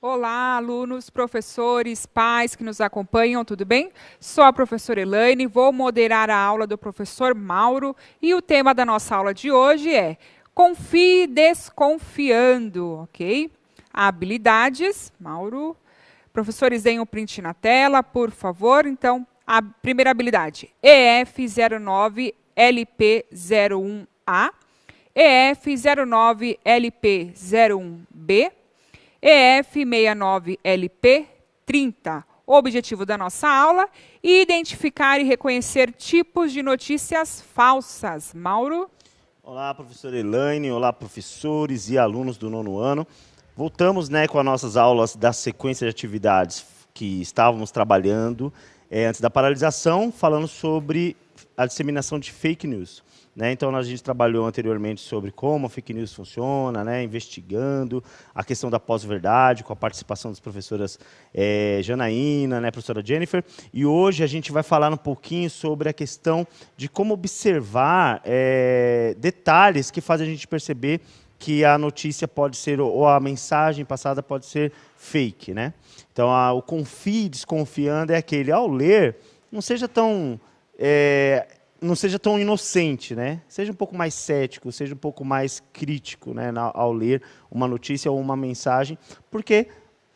Olá, alunos, professores, pais que nos acompanham, tudo bem? Sou a professora Elaine, vou moderar a aula do professor Mauro e o tema da nossa aula de hoje é Confie desconfiando, ok? Habilidades, Mauro. Professores, deem um print na tela, por favor. Então, a primeira habilidade, EF09LP01A, EF09LP01B, EF69LP30. O objetivo da nossa aula é identificar e reconhecer tipos de notícias falsas. Mauro? Olá, professora Elaine, olá, professores e alunos do nono ano. Voltamos com as nossas aulas da sequência de atividades que estávamos trabalhando antes da paralisação, falando sobre a disseminação de fake news. Então, a gente trabalhou anteriormente sobre como a fake news funciona, investigando a questão da pós-verdade, com a participação das professoras Janaína, professora Jennifer. E hoje a gente vai falar um pouquinho sobre a questão de como observar detalhes que fazem a gente perceber que a notícia pode ser, ou a mensagem passada pode ser fake. Então, o confie desconfiando é aquele, ao ler, não seja tão inocente, Seja um pouco mais cético, seja um pouco mais crítico, ao ler uma notícia ou uma mensagem, porque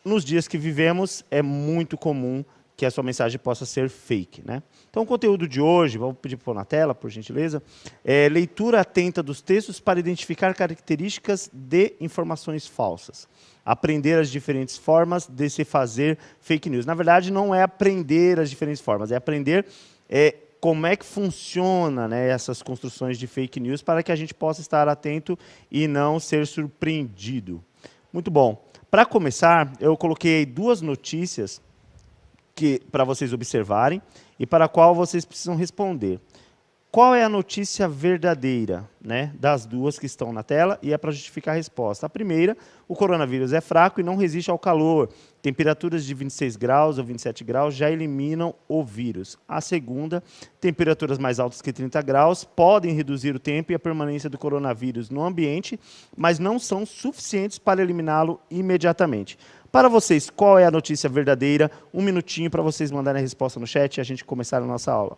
nos dias que vivemos é muito comum que a sua mensagem possa ser fake, Então, o conteúdo de hoje, vou pedir para pôr na tela, por gentileza, é leitura atenta dos textos para identificar características de informações falsas. Aprender as diferentes formas de se fazer fake news. Na verdade, não é aprender as diferentes formas, é aprender como é que funciona essas construções de fake news para que a gente possa estar atento e não ser surpreendido. Muito bom. Para começar, eu coloquei duas notícias para vocês observarem e para a qual vocês precisam responder. Qual é a notícia verdadeira das duas que estão na tela? E é para justificar a resposta. A primeira, o coronavírus é fraco e não resiste ao calor. Temperaturas de 26 graus ou 27 graus já eliminam o vírus. A segunda, temperaturas mais altas que 30 graus podem reduzir o tempo e a permanência do coronavírus no ambiente, mas não são suficientes para eliminá-lo imediatamente. Para vocês, qual é a notícia verdadeira? Um minutinho para vocês mandarem a resposta no chat e a gente começar a nossa aula.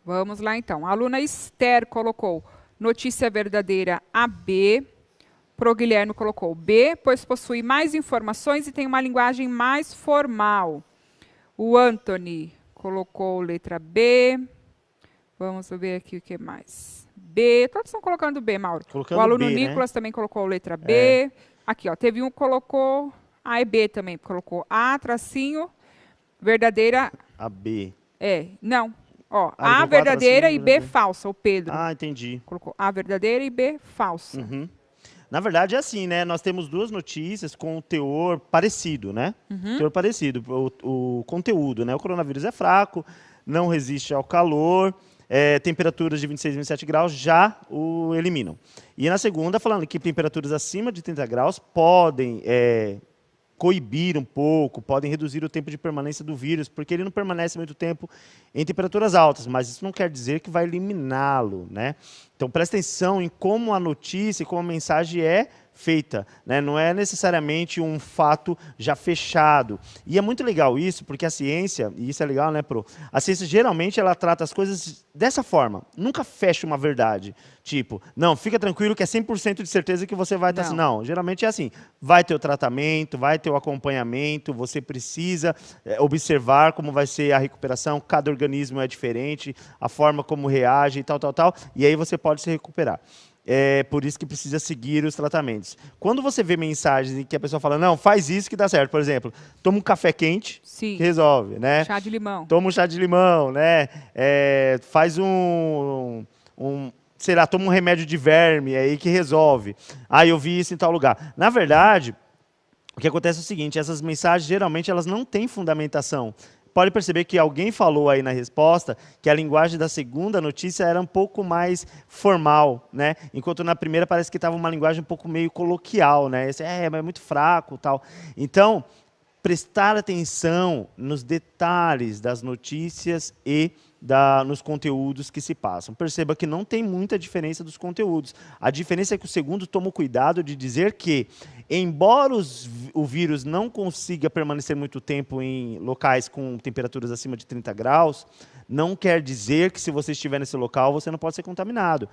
Vamos lá, então. A aluna Esther colocou notícia verdadeira AB. Pro Guilherme colocou B, pois possui mais informações e tem uma linguagem mais formal. O Anthony colocou letra B. Vamos ver aqui o que mais. B, todos estão colocando B, Mauro. Colocando o aluno B, Nicolas também colocou letra B. Aqui, ó, teve um que colocou A e B também. Colocou A, tracinho, verdadeira. A B. Não. Ó, A verdadeira e B falsa, o Pedro. Ah, entendi. Colocou A verdadeira e B falsa. Uhum. Na verdade é assim, nós temos duas notícias com teor parecido, Teor parecido, o conteúdo, O coronavírus é fraco, não resiste ao calor, temperaturas de 26 e 27 graus já o eliminam. E na segunda, falando que temperaturas acima de 30 graus podem coibir um pouco, podem reduzir o tempo de permanência do vírus, porque ele não permanece muito tempo em temperaturas altas, mas isso não quer dizer que vai eliminá-lo, Então, presta atenção em como a notícia, como a mensagem é feita, né? Não é necessariamente um fato já fechado. E é muito legal isso, porque a ciência, e isso é legal, né, Pro? A ciência geralmente ela trata as coisas dessa forma, nunca fecha uma verdade. Tipo, não, fica tranquilo que é 100% de certeza que você vai estar assim. Não, geralmente é assim, vai ter o tratamento, vai ter o acompanhamento, você precisa observar como vai ser a recuperação, cada organismo é diferente, a forma como reage e tal, e aí você pode se recuperar. É por isso que precisa seguir os tratamentos. Quando você vê mensagens em que a pessoa fala, não, faz isso que dá certo. Por exemplo, toma um café quente, sim, que resolve, né? Chá de limão. Toma um chá de limão, né? Faz sei lá, toma um remédio de verme aí que resolve. Ah, eu vi isso em tal lugar. Na verdade, o que acontece é o seguinte, essas mensagens, geralmente, elas não têm fundamentação. Pode perceber que alguém falou aí na resposta que a linguagem da segunda notícia era um pouco mais formal, né? Enquanto na primeira parece que estava uma linguagem um pouco meio coloquial, né? Mas é muito fraco, tal. Então, prestar atenção nos detalhes das notícias e nos conteúdos que se passam. Perceba que não tem muita diferença dos conteúdos. A diferença é que o segundo toma o cuidado de dizer que, embora o vírus não consiga permanecer muito tempo em locais com temperaturas acima de 30 graus, não quer dizer que se você estiver nesse local, você não pode ser contaminado.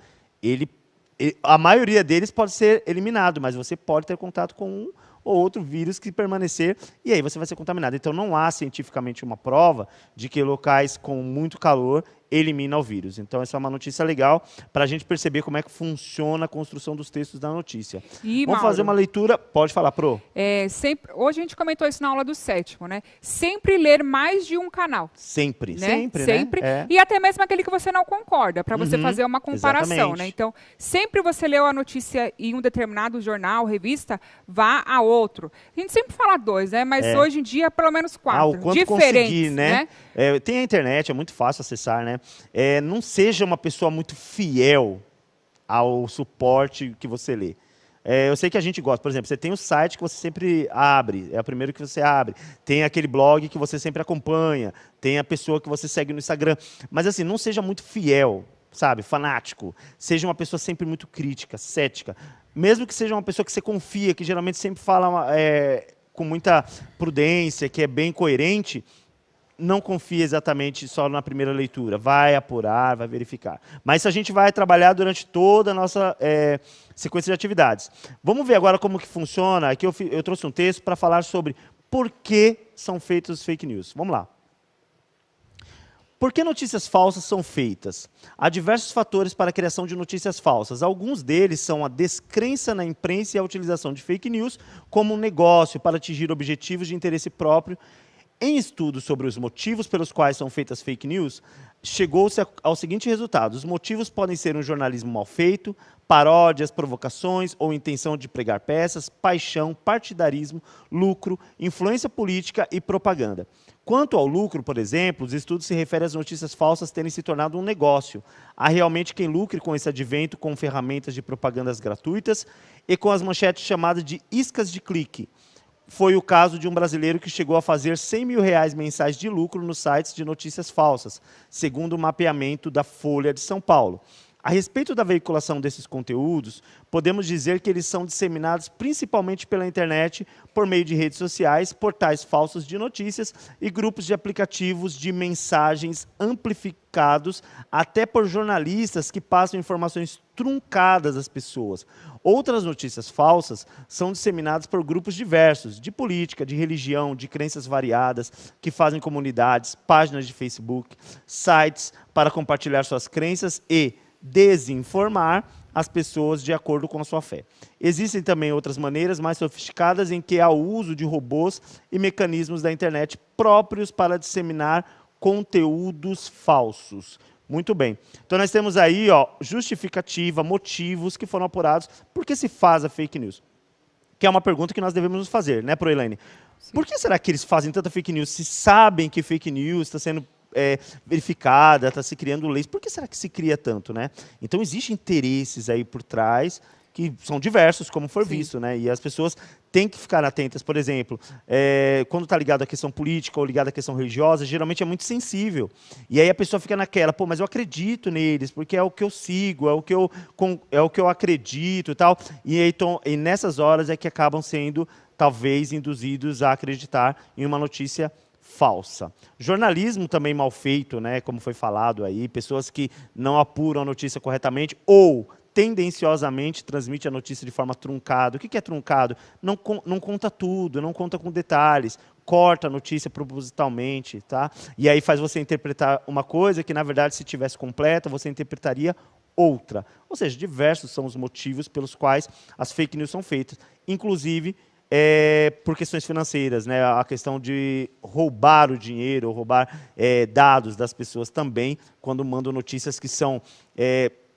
A maioria deles pode ser eliminado, mas você pode ter contato com um ou outro vírus que permanecer, e aí você vai ser contaminado. Então, não há cientificamente uma prova de que locais com muito calor eliminam o vírus. Então, essa é uma notícia legal para a gente perceber como é que funciona a construção dos textos da notícia. Vamos fazer uma leitura. Pode falar, Pro. Hoje a gente comentou isso na aula do 7º, né? Sempre ler mais de um canal. Sempre, né? sempre. Né? E até mesmo aquele que você não concorda, para você fazer uma comparação. Exatamente. Né? Então, sempre você leu a notícia em um determinado jornal, revista, vá a outro. A gente sempre fala 2, né? Mas hoje em dia, pelo menos 4. O quanto diferentes, conseguir, né? Tem a internet, é muito fácil acessar, né? Não seja uma pessoa muito fiel ao suporte que você lê. Eu sei que a gente gosta. Por exemplo, você tem o site que você sempre abre, é o primeiro que você abre. Tem aquele blog que você sempre acompanha. Tem a pessoa que você segue no Instagram. Mas, assim, não seja muito fiel, sabe? Fanático. Seja uma pessoa sempre muito crítica, cética. Mesmo que seja uma pessoa que você confia, que geralmente sempre fala com muita prudência, que é bem coerente, não confia exatamente só na primeira leitura. Vai apurar, vai verificar. Mas isso a gente vai trabalhar durante toda a nossa sequência de atividades. Vamos ver agora como que funciona. Aqui eu trouxe um texto para falar sobre por que são feitos os fake news. Vamos lá. Por que notícias falsas são feitas? Há diversos fatores para a criação de notícias falsas. Alguns deles são a descrença na imprensa e a utilização de fake news como um negócio para atingir objetivos de interesse próprio. Em estudos sobre os motivos pelos quais são feitas fake news, chegou-se ao seguinte resultado. Os motivos podem ser um jornalismo mal feito, paródias, provocações ou intenção de pregar peças, paixão, partidarismo, lucro, influência política e propaganda. Quanto ao lucro, por exemplo, os estudos se referem às notícias falsas terem se tornado um negócio. Há realmente quem lucre com esse advento com ferramentas de propagandas gratuitas e com as manchetes chamadas de iscas de clique. Foi o caso de um brasileiro que chegou a fazer R$100 mil mensais de lucro nos sites de notícias falsas, segundo o mapeamento da Folha de São Paulo. A respeito da veiculação desses conteúdos, podemos dizer que eles são disseminados principalmente pela internet, por meio de redes sociais, portais falsos de notícias e grupos de aplicativos de mensagens amplificados, até por jornalistas que passam informações truncadas às pessoas. Outras notícias falsas são disseminadas por grupos diversos, de política, de religião, de crenças variadas, que fazem comunidades, páginas de Facebook, sites para compartilhar suas crenças e desinformar as pessoas de acordo com a sua fé. Existem também outras maneiras mais sofisticadas em que há o uso de robôs e mecanismos da internet próprios para disseminar conteúdos falsos. Muito bem. Então, nós temos aí justificativa, motivos que foram apurados. Por que se faz a fake news? Que é uma pergunta que nós devemos nos fazer, né, Proelaine? Por que será que eles fazem tanta fake news se sabem que fake news está sendo verificada, está se criando leis? Por que será que se cria tanto, né? Então, existem interesses aí por trás que são diversos, como for visto, né? E as pessoas tem que ficar atentas. Por exemplo, quando está ligado à questão política ou ligado à questão religiosa, geralmente é muito sensível. E aí a pessoa fica naquela, pô, mas eu acredito neles, porque é o que eu sigo, é o que eu acredito e tal. E, aí, e nessas horas é que acabam sendo, talvez, induzidos a acreditar em uma notícia falsa. Jornalismo também mal feito, né, como foi falado aí, pessoas que não apuram a notícia corretamente ou tendenciosamente transmite a notícia de forma truncada. O que é truncado? Não conta tudo, não conta com detalhes, corta a notícia propositalmente, tá? E aí faz você interpretar uma coisa que, na verdade, se tivesse completa, você interpretaria outra. Ou seja, diversos são os motivos pelos quais as fake news são feitas, inclusive por questões financeiras, né? A questão de roubar o dinheiro, ou roubar dados das pessoas também, quando mandam notícias que são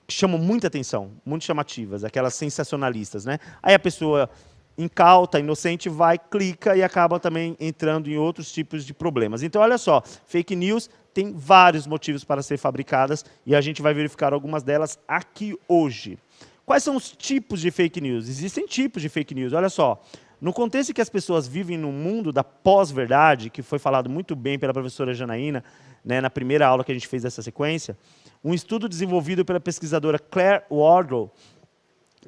chamam muita atenção, muito chamativas, aquelas sensacionalistas, né? Aí a pessoa incauta, inocente, vai, clica e acaba também entrando em outros tipos de problemas. Então, olha só, fake news tem vários motivos para ser fabricadas e a gente vai verificar algumas delas aqui hoje. Quais são os tipos de fake news? Existem tipos de fake news, olha só. No contexto em que as pessoas vivem no mundo da pós-verdade, que foi falado muito bem pela professora Janaína, né, na primeira aula que a gente fez dessa sequência, um estudo desenvolvido pela pesquisadora Claire Wardle,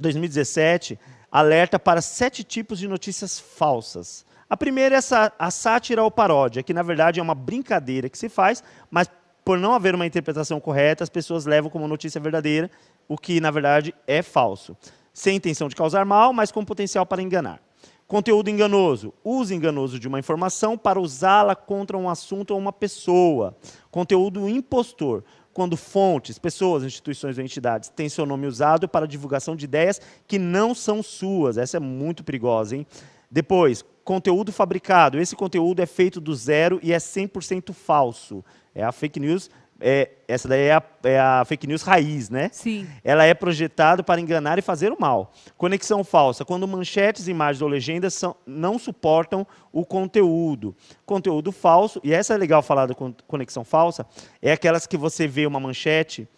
2017, alerta para 7 tipos de notícias falsas. A primeira é a sátira ou paródia, que na verdade é uma brincadeira que se faz, mas por não haver uma interpretação correta, as pessoas levam como notícia verdadeira, o que na verdade é falso. Sem intenção de causar mal, mas com potencial para enganar. Conteúdo enganoso. Uso enganoso de uma informação para usá-la contra um assunto ou uma pessoa. Conteúdo impostor. Quando fontes, pessoas, instituições ou entidades têm seu nome usado para divulgação de ideias que não são suas. Essa é muito perigosa, hein? Depois, conteúdo fabricado. Esse conteúdo é feito do zero e é 100% falso. É a fake news. Essa daí é a fake news raiz, né? Sim. Ela é projetada para enganar e fazer o mal. Conexão falsa, quando manchetes, imagens ou legendas não suportam o conteúdo. Conteúdo falso, e essa é legal falar da conexão falsa, é aquelas que você vê uma manchete,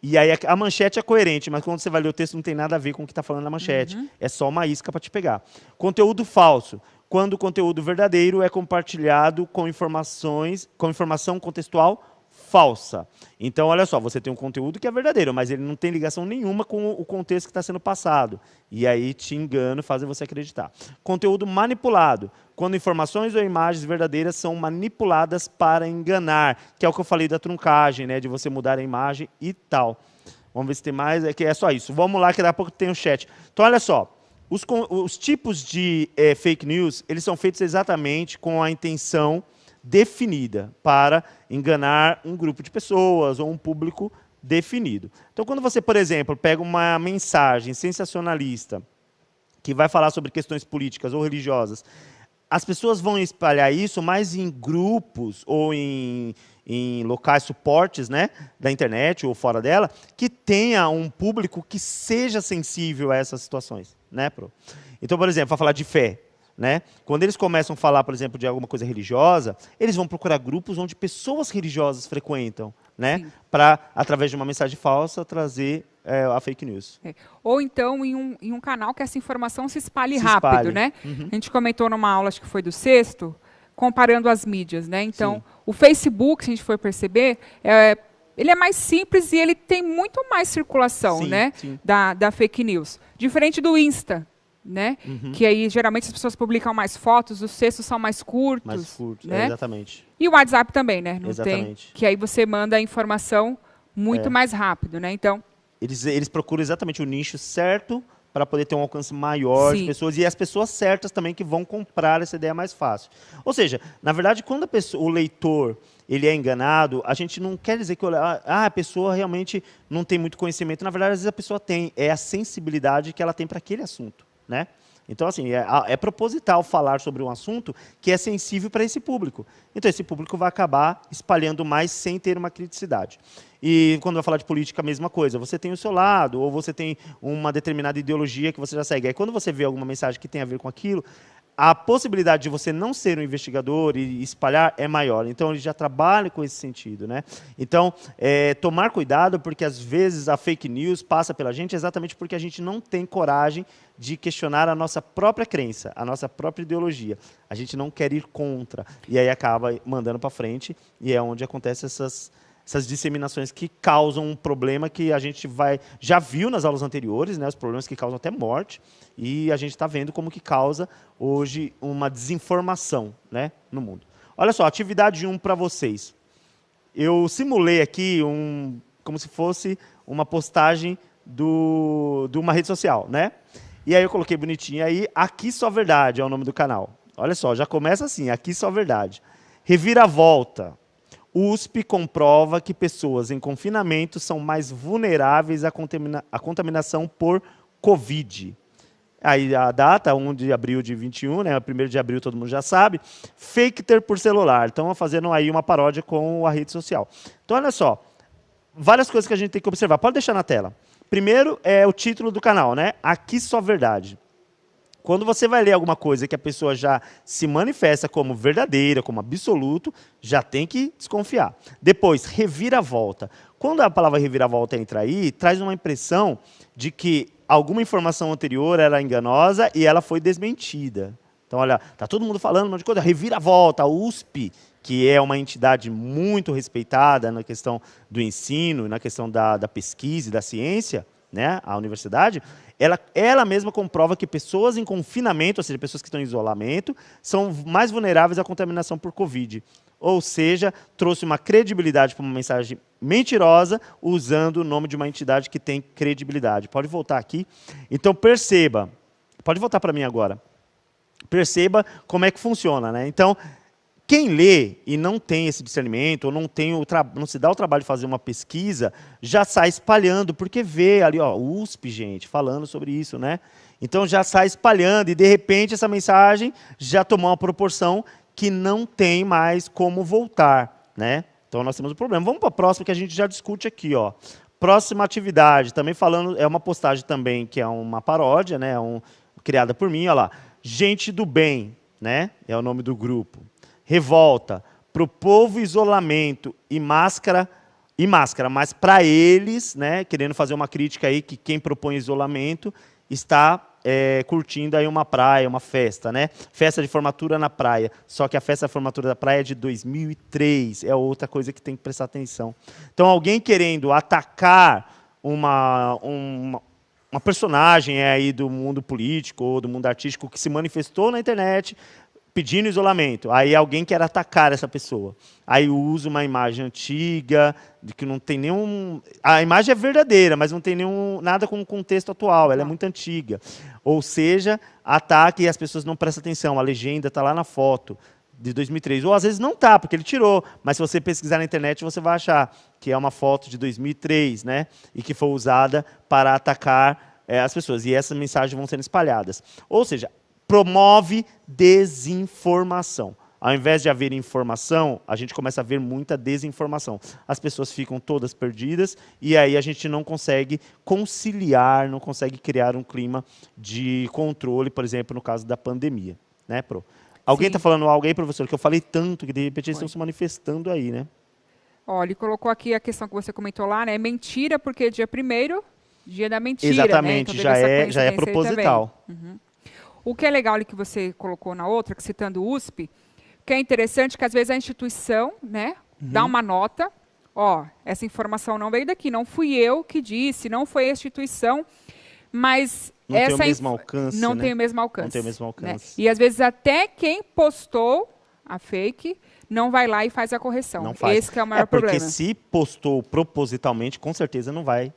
e aí a manchete é coerente, mas quando você vai ler o texto não tem nada a ver com o que está falando na manchete. É só uma isca para te pegar. Conteúdo falso, quando o conteúdo verdadeiro é compartilhado com informação contextual falsa. Então, olha só, você tem um conteúdo que é verdadeiro, mas ele não tem ligação nenhuma com o contexto que está sendo passado. E aí te engana, faz você acreditar. Conteúdo manipulado, quando informações ou imagens verdadeiras são manipuladas para enganar, que é o que eu falei da truncagem, né, de você mudar a imagem e tal. Vamos ver se tem mais, que é só isso. Vamos lá, que daqui a pouco tem o chat. Então, olha só, os tipos de fake news, eles são feitos exatamente com a intenção definida para enganar um grupo de pessoas ou um público definido. Então, quando você, por exemplo, pega uma mensagem sensacionalista que vai falar sobre questões políticas ou religiosas, as pessoas vão espalhar isso mais em grupos ou em locais suportes, né, da internet ou fora dela, que tenha um público que seja sensível a essas situações, né, Pro? Então, por exemplo, para falar de fé, né? Quando eles começam a falar, por exemplo, de alguma coisa religiosa, eles vão procurar grupos onde pessoas religiosas frequentam, né? Para, através de uma mensagem falsa, trazer a fake news. Ou então em um canal que essa informação se espalhe rápido, né? A gente comentou numa aula, acho que foi do sexto, comparando as mídias, né? Então, o Facebook, se a gente for perceber, ele é mais simples e ele tem muito mais circulação, né? Da fake news. Diferente do Insta, né? Que aí geralmente as pessoas publicam mais fotos, os textos são mais curtos. Mais curtos, né? Exatamente. E o WhatsApp também, né? Não exatamente. Tem, que aí você manda a informação muito mais rápido, né? Então, eles procuram exatamente o nicho certo para poder ter um alcance maior de pessoas e as pessoas certas também que vão comprar essa ideia mais fácil. Ou seja, na verdade, quando o leitor ele é enganado, a gente não quer dizer que a pessoa realmente não tem muito conhecimento. Na verdade, às vezes a pessoa tem, é a sensibilidade que ela tem para aquele assunto. Né? Então, assim, é proposital falar sobre um assunto que é sensível para esse público. Então, esse público vai acabar espalhando mais sem ter uma criticidade. E quando vai falar de política, a mesma coisa. Você tem o seu lado, ou você tem uma determinada ideologia que você já segue. Aí, quando você vê alguma mensagem que tem a ver com aquilo, a possibilidade de você não ser um investigador e espalhar é maior. Então, ele já trabalha com esse sentido, né? Então, tomar cuidado, porque às vezes a fake news passa pela gente exatamente porque a gente não tem coragem de questionar a nossa própria crença, a nossa própria ideologia. A gente não quer ir contra. E aí acaba mandando para frente, e é onde acontecem essas disseminações que causam um problema que a gente já viu nas aulas anteriores, né, os problemas que causam até morte, e a gente está vendo como que causa hoje uma desinformação, né, no mundo. Olha só, atividade 1 para vocês. Eu simulei aqui como se fosse uma postagem de uma rede social, né? E aí eu coloquei bonitinho aí, Aqui Só Verdade é o nome do canal. Olha só, já começa assim, Aqui Só Verdade. Reviravolta. USP comprova que pessoas em confinamento são mais vulneráveis à contaminação por Covid. Aí a data, 1 de abril de 21, né, 1º de abril todo mundo já sabe, Faketer por celular. Então, fazendo aí uma paródia com a rede social. Então, olha só, várias coisas que a gente tem que observar. Pode deixar na tela. Primeiro é o título do canal, né? Aqui Só Verdade. Quando você vai ler alguma coisa que a pessoa já se manifesta como verdadeira, como absoluto, já tem que desconfiar. Depois, reviravolta. Quando a palavra reviravolta entra aí, traz uma impressão de que alguma informação anterior era enganosa e ela foi desmentida. Então, olha, tá todo mundo falando um monte de coisa. Reviravolta, a USP, que é uma entidade muito respeitada na questão do ensino, na questão da pesquisa e da ciência, né, a universidade, ela mesma comprova que pessoas em confinamento, ou seja, pessoas que estão em isolamento, são mais vulneráveis à contaminação por Covid. Ou seja, trouxe uma credibilidade para uma mensagem mentirosa, usando o nome de uma entidade que tem credibilidade. Pode voltar aqui. Então, perceba. Pode voltar para mim agora. Perceba como é que funciona, né? Então, quem lê e não tem esse discernimento, ou não se dá o trabalho de fazer uma pesquisa, já sai espalhando, porque vê ali, ó, USP, gente, falando sobre isso, né? Então já sai espalhando, e de repente essa mensagem já tomou uma proporção que não tem mais como voltar, né? Então nós temos um problema. Vamos para a próxima, que a gente já discute aqui, ó. Próxima atividade, também falando, é uma postagem também que é uma paródia, né? Criada por mim, ó lá. Gente do Bem, né? É o nome do grupo. Revolta, para o povo isolamento e máscara, mas para eles, né, querendo fazer uma crítica aí que quem propõe isolamento está curtindo aí uma praia, uma festa, né? Festa de formatura na praia, só que a festa de formatura da praia é de 2003, é outra coisa que tem que prestar atenção. Então, alguém querendo atacar uma personagem aí do mundo político ou do mundo artístico que se manifestou na internet, pedindo isolamento. Aí alguém quer atacar essa pessoa. Aí usa uma imagem antiga, de que não tem nenhum... A imagem é verdadeira, mas não tem nada com o contexto atual, ela é muito antiga. Ou seja, ataque e as pessoas não prestam atenção, a legenda está lá na foto, de 2003. Ou às vezes não está, porque ele tirou, mas se você pesquisar na internet, você vai achar que é uma foto de 2003, né? E que foi usada para atacar as pessoas. E essas mensagens vão sendo espalhadas. Ou seja, promove desinformação. Ao invés de haver informação, a gente começa a ver muita desinformação. As pessoas ficam todas perdidas e aí a gente não consegue conciliar, não consegue criar um clima de controle, por exemplo, no caso da pandemia. Né, Pro? Alguém está falando algo aí, professor, que eu falei tanto que de repente eles estão se manifestando aí, né? Olha, ele colocou aqui a questão que você comentou lá, né? Mentira, porque dia 1º, dia da mentira. Exatamente, né? Então, já é proposital. Uhum. O que é legal ali que você colocou na outra, que citando o USP, que é interessante que às vezes a instituição, né, dá uma nota, ó, essa informação não veio daqui, não fui eu que disse, não foi a instituição, mas não tem o mesmo alcance, não né? tem o mesmo alcance. Não tem o mesmo alcance. Né? E às vezes até quem postou a fake não vai lá e faz a correção. Não faz. Esse que é o maior problema. Porque se postou propositalmente, com certeza não vai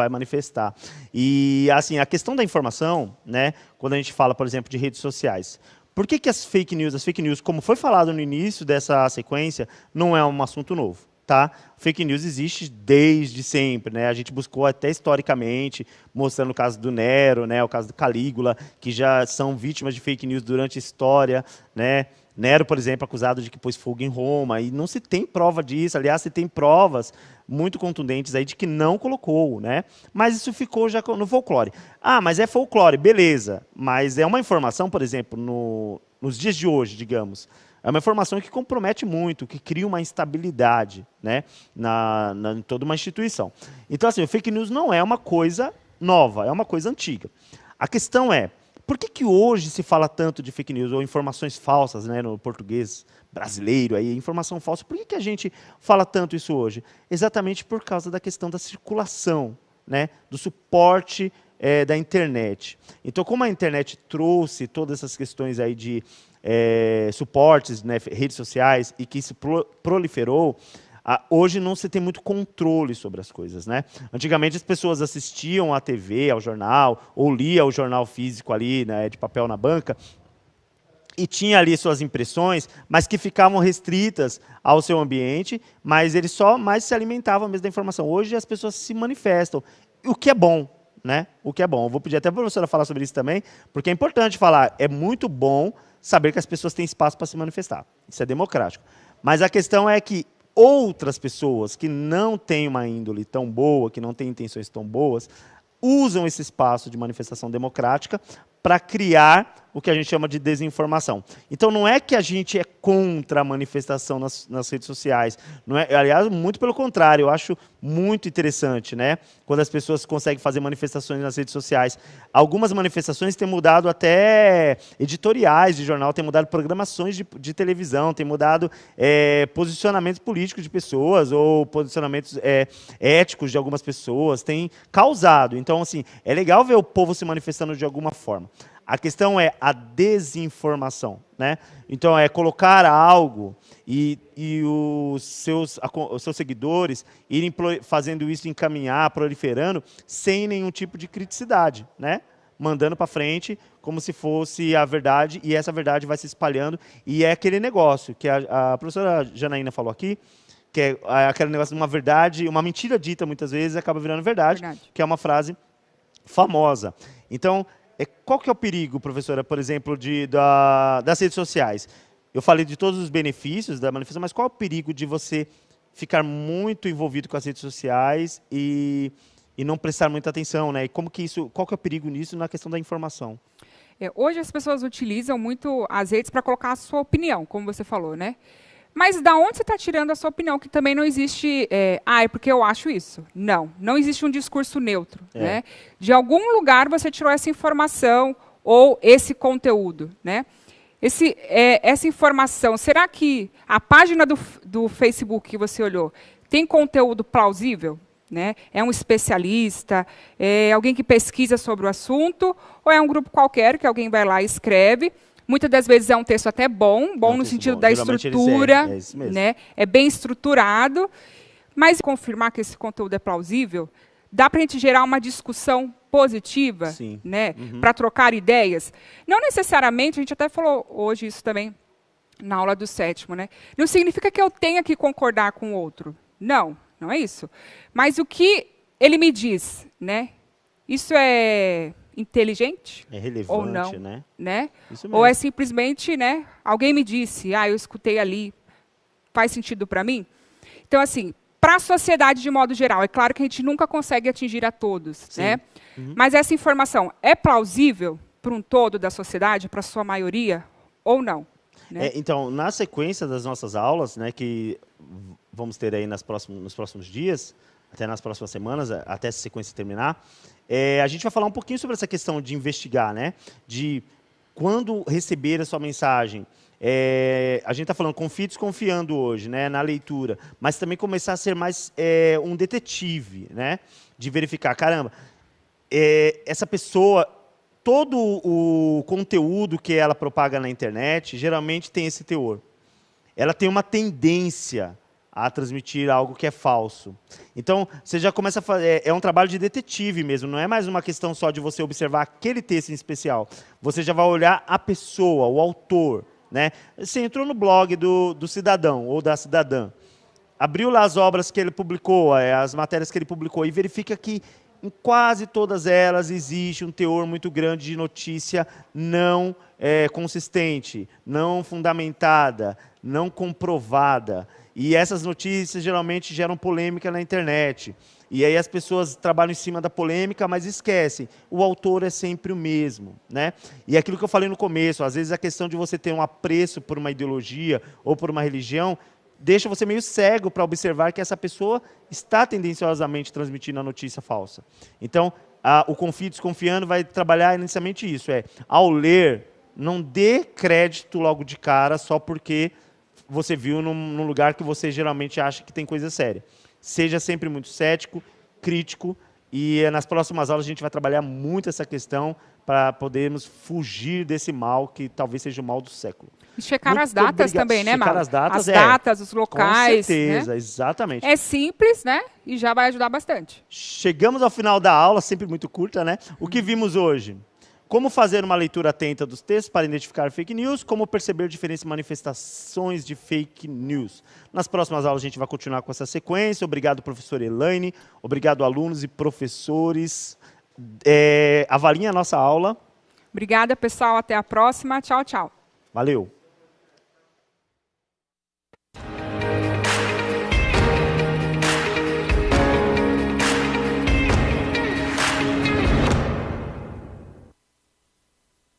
manifestar. E assim, a questão da informação, né, quando a gente fala, por exemplo, de redes sociais, por que as fake news, como foi falado no início dessa sequência, não é um assunto novo? Tá? Fake news existe desde sempre, né? A gente buscou até historicamente, mostrando o caso do Nero, né? O caso do Calígula, que já são vítimas de fake news durante a história, né? Nero, por exemplo, acusado de que pôs fogo em Roma, e não se tem prova disso. Aliás, se tem provas muito contundentes aí de que não colocou, né? Mas isso ficou já no folclore. Ah, mas é folclore, beleza. Mas é uma informação, por exemplo, nos dias de hoje, digamos, é uma informação que compromete muito, que cria uma instabilidade, né, em toda uma instituição. Então, assim, o fake news não é uma coisa nova, é uma coisa antiga. A questão é, por que hoje se fala tanto de fake news, ou informações falsas, né, no português brasileiro, aí, informação falsa? Por que a gente fala tanto isso hoje? Exatamente por causa da questão da circulação, né, do suporte da internet. Então, como a internet trouxe todas essas questões aí de suportes, né, redes sociais, e que se proliferou, hoje não se tem muito controle sobre as coisas, né? Antigamente as pessoas assistiam à TV, ao jornal, ou lia o jornal físico ali, né, de papel na banca, e tinha ali suas impressões, mas que ficavam restritas ao seu ambiente, mas eles só mais se alimentavam mesmo da informação. Hoje as pessoas se manifestam, o que é bom, né? O que é bom. Eu vou pedir até para a professora falar sobre isso também, porque é importante falar, é muito bom saber que as pessoas têm espaço para se manifestar. Isso é democrático. Mas a questão é que outras pessoas que não têm uma índole tão boa, que não têm intenções tão boas, usam esse espaço de manifestação democrática para criar o que a gente chama de desinformação. Então, não é que a gente é contra a manifestação nas redes sociais. Não é, aliás, muito pelo contrário, eu acho muito interessante, né, quando as pessoas conseguem fazer manifestações nas redes sociais. Algumas manifestações têm mudado até editoriais de jornal, têm mudado programações de televisão, têm mudado posicionamentos políticos de pessoas ou posicionamentos éticos de algumas pessoas, têm causado. Então, assim, é legal ver o povo se manifestando de alguma forma. A questão é a desinformação, né? Então, é colocar algo e os seus seguidores irem fazendo isso, encaminhar, proliferando, sem nenhum tipo de criticidade, né? Mandando para frente como se fosse a verdade, e essa verdade vai se espalhando. E é aquele negócio que a professora Janaína falou aqui, que é aquele negócio de uma verdade, uma mentira dita muitas vezes acaba virando verdade, que é uma frase famosa. Então, qual que é o perigo, professora, por exemplo, das redes sociais? Eu falei de todos os benefícios da manifestação, mas qual é o perigo de você ficar muito envolvido com as redes sociais e não prestar muita atenção, né? E qual que é o perigo nisso na questão da informação? Hoje as pessoas utilizam muito as redes para colocar a sua opinião, como você falou, né? Mas da onde você está tirando a sua opinião? Que também não existe, é porque eu acho isso. Não existe um discurso neutro. Né? De algum lugar você tirou essa informação ou esse conteúdo. Né? Essa informação, será que a página do Facebook que você olhou tem conteúdo plausível? Né? É um especialista? É alguém que pesquisa sobre o assunto? Ou é um grupo qualquer que alguém vai lá e escreve? Muitas das vezes é um texto até bom no sentido da estrutura, né? É bem estruturado, mas confirmar que esse conteúdo é plausível, dá para a gente gerar uma discussão positiva, né? Para trocar ideias. Não necessariamente, a gente até falou hoje isso também na aula do 7º, né? Não significa que eu tenha que concordar com o outro. Não é isso. Mas o que ele me diz, né? Isso é inteligente? É relevante, ou não, né? Isso mesmo. Ou é simplesmente, né, alguém me disse, eu escutei ali, faz sentido para mim? Então, assim, para a sociedade de modo geral, é claro que a gente nunca consegue atingir a todos, né? Mas essa informação é plausível para um todo da sociedade, para a sua maioria, ou não? Né? Então, na sequência das nossas aulas, né, que vamos ter aí nos próximos dias, até nas próximas semanas, até essa sequência terminar, a gente vai falar um pouquinho sobre essa questão de investigar, né? De quando receber a sua mensagem. A gente está falando confie desconfiando hoje, né, na leitura, mas também começar a ser mais um detetive, né? De verificar, caramba, essa pessoa, todo o conteúdo que ela propaga na internet, geralmente tem esse teor. Ela tem uma tendência a transmitir algo que é falso. Então, você já começa a fazer... É um trabalho de detetive mesmo, não é mais uma questão só de você observar aquele texto em especial. Você já vai olhar a pessoa, o autor. Né? Você entrou no blog do cidadão ou da cidadã, abriu lá as obras que ele publicou, as matérias que ele publicou, e verifica que em quase todas elas existe um teor muito grande de notícia não consistente, não fundamentada, não comprovada. E essas notícias geralmente geram polêmica na internet. E aí as pessoas trabalham em cima da polêmica, mas esquecem. O autor é sempre o mesmo, né? E aquilo que eu falei no começo, às vezes a questão de você ter um apreço por uma ideologia ou por uma religião deixa você meio cego para observar que essa pessoa está tendenciosamente transmitindo a notícia falsa. Então, o Confie Desconfiando vai trabalhar inicialmente isso, ao ler, não dê crédito logo de cara só porque você viu num lugar que você geralmente acha que tem coisa séria. Seja sempre muito cético, crítico, e nas próximas aulas a gente vai trabalhar muito essa questão para podermos fugir desse mal que talvez seja o mal do século. E checar as datas também, né, Mauro? Checar as datas, as datas, os locais. Com certeza, né? Exatamente. É simples, né? E já vai ajudar bastante. Chegamos ao final da aula, sempre muito curta, né? O que vimos hoje? Como fazer uma leitura atenta dos textos para identificar fake news, como perceber diferentes manifestações de fake news. Nas próximas aulas a gente vai continuar com essa sequência. Obrigado, professora Elaine. Obrigado, alunos e professores. Avaliem a nossa aula. Obrigada, pessoal. Até a próxima. Tchau, tchau. Valeu.